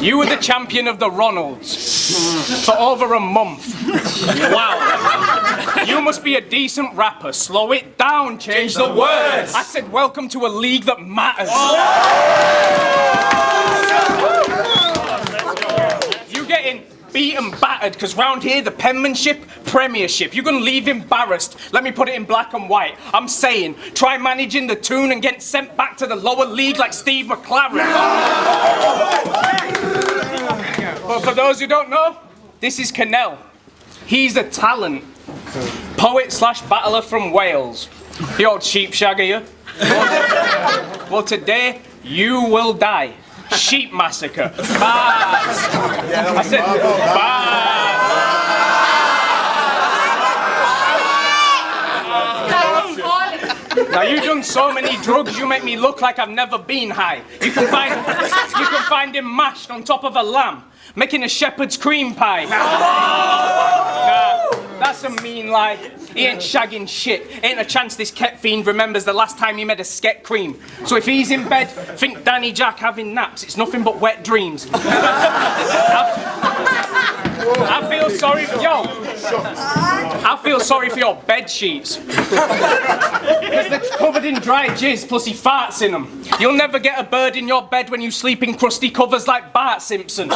You were the champion of the Ronalds for over a month. Wow. You must be a decent rapper. Slow it down, change the words. I said welcome to a league that matters. You getting beaten, battered, because round here the penmanship, premiership. You're gonna leave embarrassed. Let me put it in black and white. I'm saying, try managing the tune and get sent back to the lower league like Steve McLaren. But for those who don't know, this is KINELL. He's a talent. Poet / battler from Wales. The old sheep shagger, you. Well, today, you will die. Sheep massacre. Bars. I said bars. Now you've done so many drugs, you make me look like I've never been high. You can find him mashed on top of a lamb, making a shepherd's cream pie. That's a mean lie. He ain't shagging shit. Ain't a chance this ket fiend remembers the last time he made a sket cream. So if he's in bed, think Danny Jack having naps. It's nothing but wet dreams. I feel sorry for I feel sorry for your bed sheets. Because they're covered in dry jizz, plus he farts in them. You'll never get a bird in your bed when you sleep in crusty covers like Bart Simpson.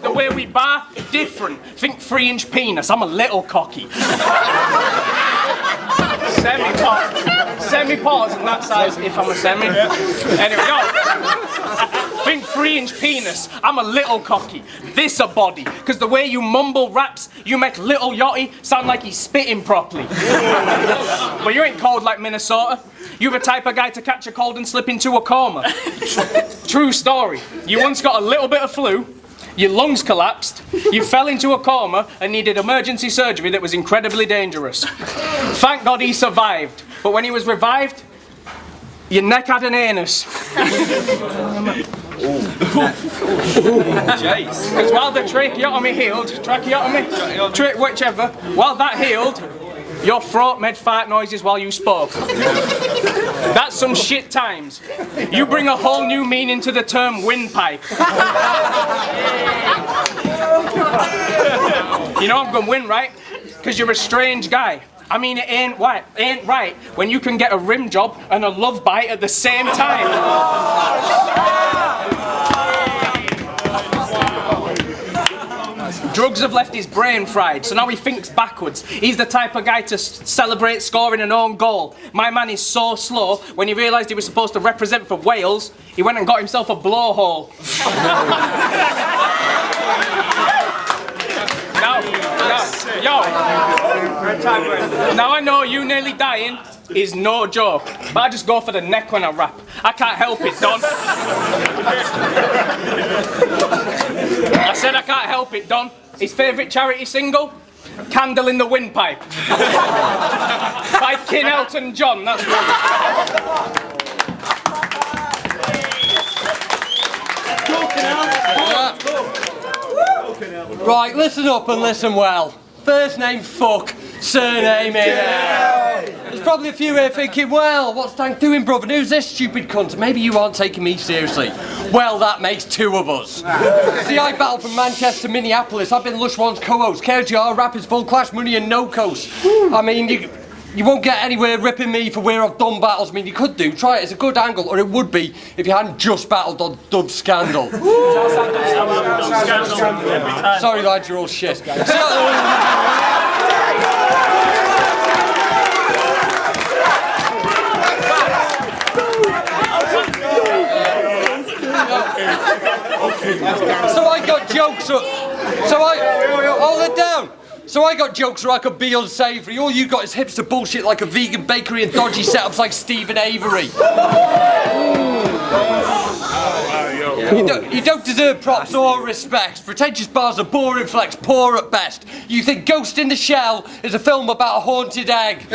The way we bar, different. Think 3-inch penis, I'm a little cocky. Semi-pause and that size if I'm a semi. Anyway, think 3-inch penis, I'm a little cocky. This a body, because the way you mumble raps, you make Little Yachty sound like he's spitting properly. But you ain't cold like Minnesota. You're the type of guy to catch a cold and slip into a coma. True story. You once got a little bit of flu, your lungs collapsed, you fell into a coma and needed emergency surgery that was incredibly dangerous. Thank God he survived, but when he was revived, your neck had an anus. Because while the tracheotomy healed, whichever, while that healed, your throat made fart noises while you spoke. That's some shit times. You bring a whole new meaning to the term windpipe. You know I'm gonna win, right? Because you're a strange guy. I mean, it ain't right when you can get a rim job and a love bite at the same time. Drugs have left his brain fried, so now he thinks backwards. He's the type of guy to celebrate scoring an own goal. My man is so slow, when he realised he was supposed to represent for Wales, he went and got himself a blowhole. Now I know you nearly dying is no joke, but I just go for the neck when I rap. I can't help it, Don. I said I can't help it, Don. His favourite charity single? Candle in the Windpipe. By KINELL John, that's one. Right, listen up and listen well. First name fuck, surname in. There's probably a few here thinking, well, what's Dank doing, brother? Who's this stupid cunt? Maybe you aren't taking me seriously. Well, that makes two of us. See, I battled from Manchester to Minneapolis. I've been Lush One's co-host. KGR, rappers, full clash, money and no coast. I mean, you won't get anywhere ripping me for where I've done battles. I mean, you could do. Try it. It's a good angle, or it would be if you hadn't just battled on Dub Scandal. Sorry, lads, you're all shit. So I got jokes. Hold it down. So I got jokes where I could be unsavoury. All you got is hipster bullshit like a vegan bakery and dodgy setups like Stephen Avery. You don't deserve props or respect. Pretentious bars are boring flex, poor at best. You think Ghost in the Shell is a film about a haunted egg.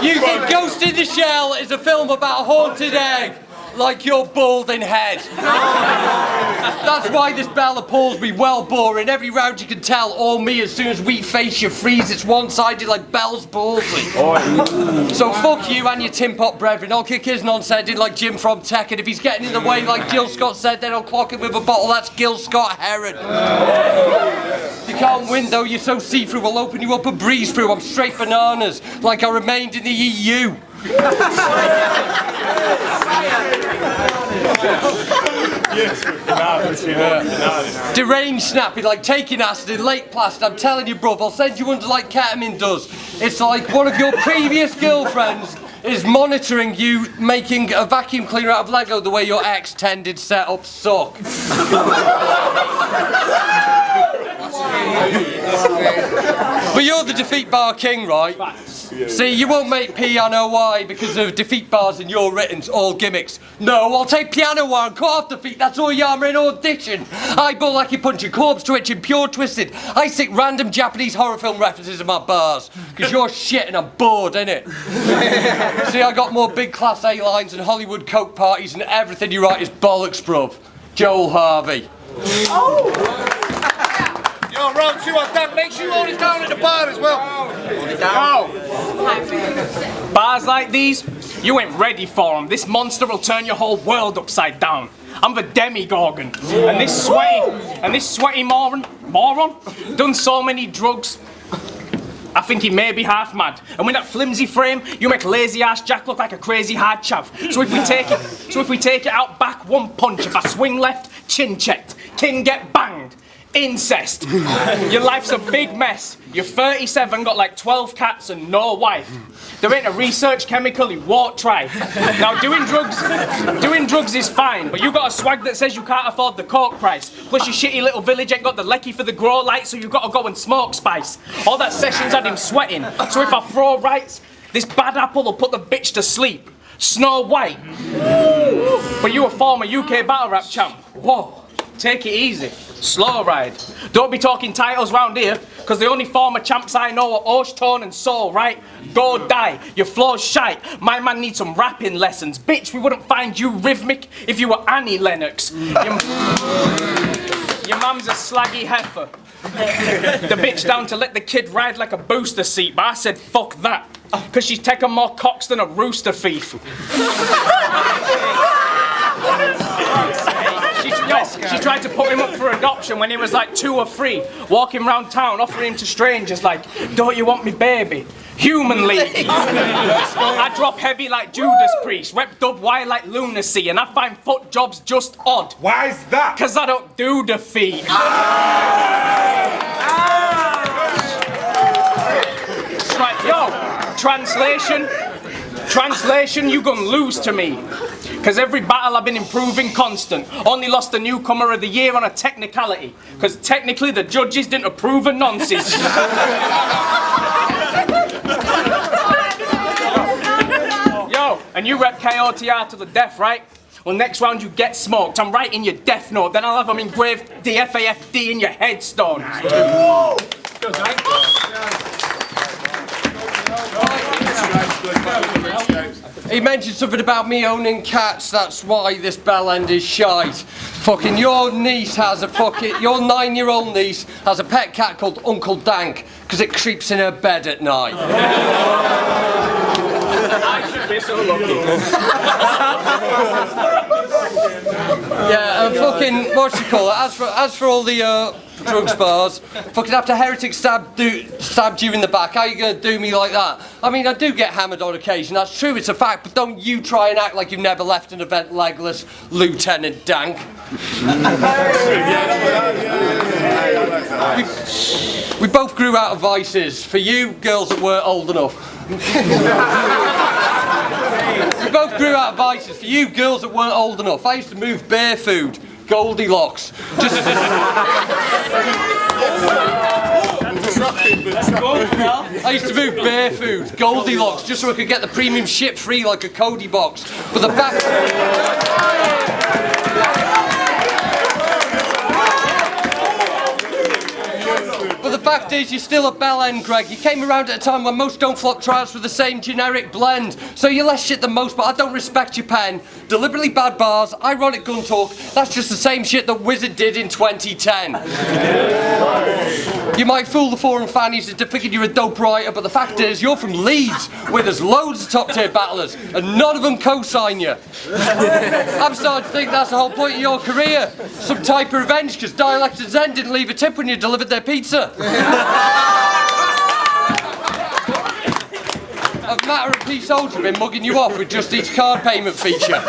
You think Ghost in the Shell is a film about a haunted egg. like your balding head. That's why this bell appalls me, well boring. Every round you can tell, all me, as soon as we face you freeze, it's one-sided like Bell's palsy. So fuck you and your tin pot brethren. I'll kick his nonsense in like Jim from Tech, and if he's getting in the way like Jill Scott said, then I'll clock him with a bottle. That's Gil Scott Heron. You can't win though, you're so see-through. I'll open you up a breeze through. I'm straight bananas, like I remained in the EU. Deranged snappy, like taking acid in Lake Placid. I'm telling you, bruv, I'll send you under like ketamine does. It's like one of your previous girlfriends is monitoring you making a vacuum cleaner out of Lego the way your ex-tended setups suck. But you're the defeat bar king, right? See, you won't make piano Y because of defeat bars in your writtens, all gimmicks. No, I'll take piano Y and cut off defeat, that's all you are in audition. I bull like you punching, corpse twitching, pure twisted. I stick random Japanese horror film references in my bars, because you're shit and I'm bored, innit? See, I got more big class A lines and Hollywood coke parties and everything you write is bollocks, bruv. Joel Harvey. Yo, round 2 on DANK. Make sure you hold it down at the bar as well. Hold it down. Bars like these, you ain't ready for them. This monster will turn your whole world upside down. I'm the Demigorgon, and this sweaty moron done so many drugs. I think he may be half mad. And with that flimsy frame, you make lazy ass Jack look like a crazy hard chav. So if we take it out back, one punch. If I swing left, chin checked. King get banged. Incest. Your life's a big mess. You're 37, got like 12 cats and no wife. There ain't a research chemical you won't try. Now doing drugs is fine, but you got a swag that says you can't afford the coke price. Plus your shitty little village ain't got the lecky for the grow light, so you gotta go and smoke spice. All that sessions had him sweating. So if I throw rights, this bad apple will put the bitch to sleep. Snow White. But you a former UK battle rap champ. Whoa. Take it easy. Slow ride. Don't be talking titles round here, because the only former champs I know are Osh, Tone and Soul, right? Go die. Your flow's shite. My man needs some rapping lessons. Bitch, we wouldn't find you rhythmic if you were Annie Lennox. Your mum's a slaggy heifer. The bitch down to let the kid ride like a booster seat, but I said fuck that, because she's taken more cocks than a rooster thief. She tried to put him up for adoption when he was like 2 or 3, walking round town offering him to strangers like, don't you want me baby? Human League. I drop heavy like Judas Priest, rep dub wide like lunacy, and I find foot jobs just odd. Why is that? Cause I don't do the feet. Yo, translation, you gon' lose to me. Cause every battle I've been improving constant. Only lost the newcomer of the year on a technicality. Cause technically the judges didn't approve of nonsense. Yo, and you rep KOTR to the death, right? Well, next round you get smoked. I'm writing your death note, then I'll have them engraved DFAFD in your headstone. He mentioned something about me owning cats, that's why this bell end is shite. Fucking your niece has a your 9-year-old niece has a pet cat called Uncle Dank, because it creeps in her bed at night. I should be so lucky. Yeah, and fucking, what you call it, as for all the drugs bars, fucking after Heretic stabbed you in the back, how you gonna do me like that? I mean, I do get hammered on occasion, that's true, it's a fact, but don't you try and act like you've never left an event legless, Lieutenant Dank. We both grew out of vices. For you, girls that weren't old enough. We both grew out of vices. For you, girls that weren't old enough. I used to move bear food. Goldilocks. Just... I used to move bear food. Goldilocks. Just so I could get the premium ship free like a Cody box. But the fact... But the fact is, you're still a bellend, Greg. You came around at a time when most don't flop tryouts with the same generic blend. So you're less shit than most, but I don't respect your pen. Deliberately bad bars, ironic gun talk, that's just the same shit that Wizard did in 2010. You might fool the forum fannies into thinking you're a dope writer, but the fact is, you're from Leeds, where there's loads of top-tier battlers, and none of them co-sign you. I'm starting to think that's the whole point of your career. Some type of revenge, because Dialect and Zen didn't leave a tip when you delivered their pizza. Have Matter and P Soldier been mugging you off with Just Eat's card payment feature?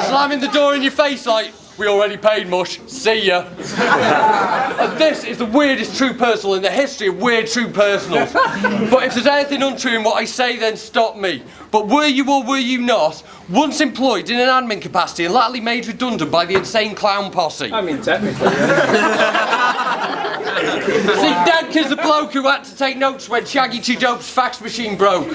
Slamming the door in your face like, we already paid, mush, see ya. And this is the weirdest true personal in the history of weird true personals. But if there's anything untrue in what I say, then stop me. But were you or were you not once employed in an admin capacity and latterly made redundant by the insane clown posse? I mean, technically, yeah. See, Dank is the bloke who had to take notes when Shaggy 2 Dope's fax machine broke.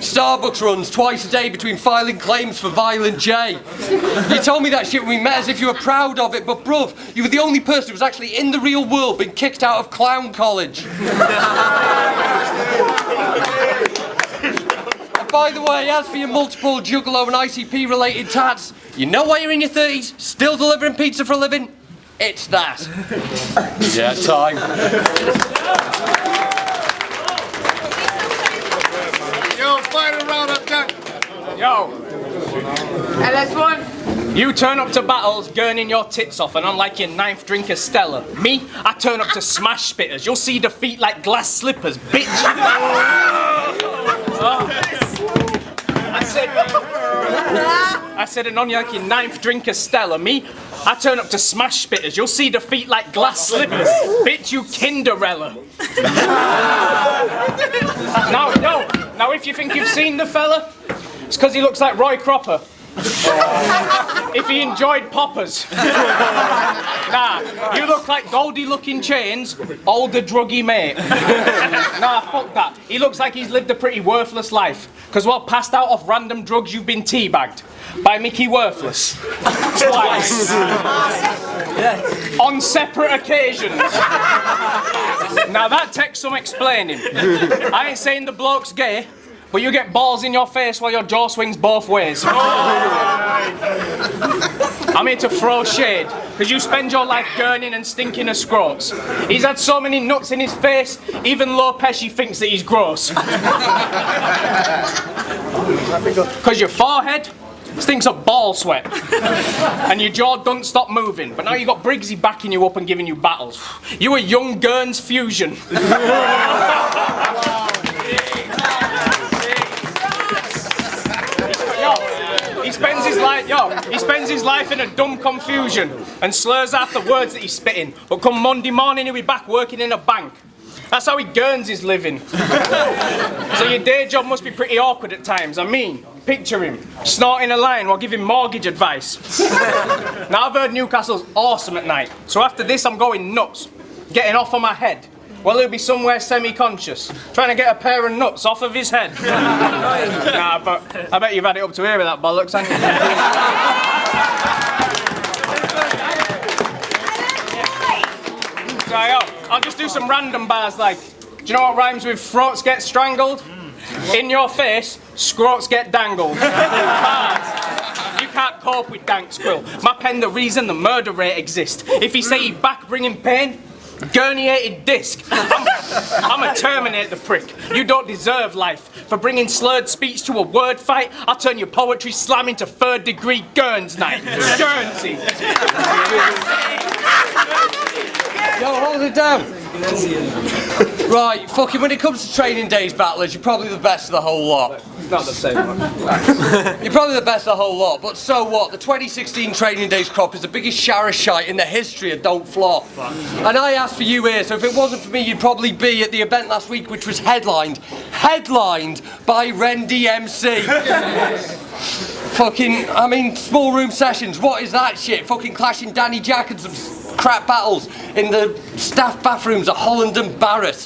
Starbucks runs twice a day between filing claims for Violent J. You told me that shit when we met as if you were proud of it, but bruv, you were the only person who was actually in the real world being kicked out of clown college. And by the way, as for your multiple juggalo and ICP related tats, you know why you're in your 30s, still delivering pizza for a living? It's that. Yeah, time. Yo, fight around up there. Yo, LS1. you turn up to battles gurning your tits off and unlike your 9th drink of Stella. Me, I turn up to smash spitters. You'll see defeat like glass slippers, bitch. I said and on like your 9th drink of Stella. Me, I turn up to smash spitters. You'll see defeat like glass slippers, bitch, you Kinderella. Now if you think you've seen the fella, it's because he looks like Roy Cropper. If he enjoyed poppers. Nah, you look like Goldie looking chains, older druggy mate. Nah, fuck that. He looks like he's lived a pretty worthless life. Because while passed out off random drugs, you've been teabagged by Mickey Worthless. Twice. On separate occasions. Now that takes some explaining. I ain't saying the bloke's gay, but you get balls in your face while your jaw swings both ways. I'm here to throw shade, because you spend your life gurning and stinking of scrotes. He's had so many nuts in his face, even Lo Pesci thinks that he's gross. Because your forehead stinks of ball sweat, and your jaw don't stop moving. But now you got Briggsy backing you up and giving you battles. You a young Gurns fusion. He spends his life in a dumb confusion and slurs after words that he's spitting. But come Monday morning, he'll be back working in a bank. That's how he gurns his living. So your day job must be pretty awkward at times. I mean, picture him snorting a line while giving mortgage advice. Now I've heard Newcastle's awesome at night, so after this I'm going nuts, getting off on my head. Well, he'll be somewhere semi-conscious, trying to get a pair of nuts off of his head. Nah, but I bet you've had it up to here with that bollocks, haven't you? So, yo, I'll just do some random bars like, do you know what rhymes with throats get strangled? In your face, scrotes get dangled. Bars. You can't cope with Dank Squill. My pen the reason the murder rate exists. If he say he back bringing pain, gurniated disc. I'ma terminate the prick. You don't deserve life. For bringing slurred speech to a word fight, I'll turn your poetry slam into 3rd degree Gurns night. Guernsey. Yo, hold it down. Right, fucking when it comes to training days battlers, you're probably the best of the whole lot. Not the same one. You're probably the best of the whole lot, but so what? The 2016 training days crop is the biggest shower shite in the history of Don't Flop. And I asked for you here, so if it wasn't for me, you'd probably be at the event last week, which was headlined by Ren DMC. Fucking, I mean, small room sessions, what is that shit? Fucking clashing Danny Jack and some crap battles in the staff bathrooms at Holland and Barrett.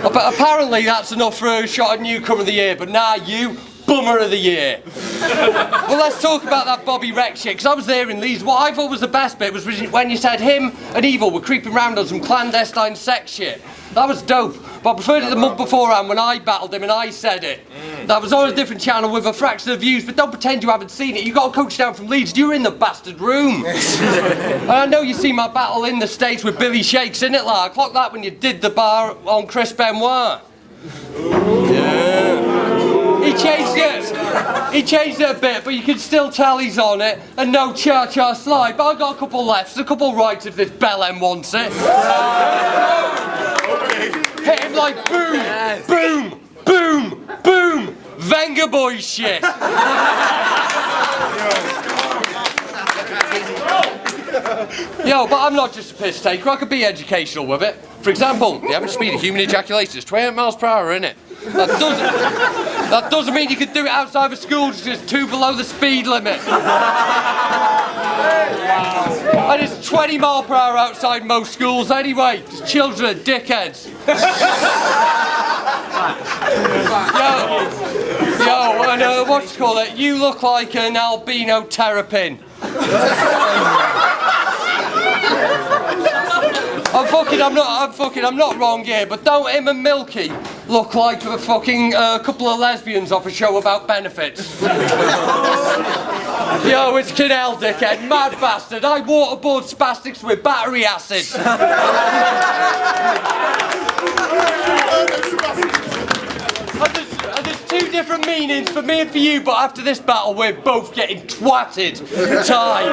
But apparently that's enough for a shot at Newcomer of the Year, but nah, you bummer of the year. Well, let's talk about that Bobby Rex shit, because I was there in Leeds. What I thought was the best bit was when you said him and Evil were creeping around on some clandestine sex shit. That was dope, but I preferred it the month beforehand when I battled him and I said it. That was on a different channel with a fraction of views, but don't pretend you haven't seen it. You got a coach down from Leeds, you're in the bastard room. And I know you see my battle in the States with Billy Shakes, innit, like? I clocked that when you did the bar on Chris Benoit. Yeah. He changed it a bit, but you can still tell he's on it, and no cha-cha slide. But I got a couple lefts, a couple rights if this bellend wants it. Hit him like boom, boom, boom, boom, Venga boy shit. Yo, but I'm not just a piss taker, I could be educational with it. For example, the average speed of human ejaculation is 28 miles per hour, innit? That doesn't mean you can do it outside of school, it's just 2 below the speed limit. And it's 20 miles per hour outside most schools anyway, because children are dickheads. Yo, and whatchamacallit, you look like an albino terrapin. I'm not wrong here, but don't him and Milky look like a fucking couple of lesbians off a show about benefits? Yo, it's KINELL, dickhead, mad bastard. I waterboard spastics with battery acid. And there's 2 different meanings for me and for you, but after this battle, we're both getting twatted. Time.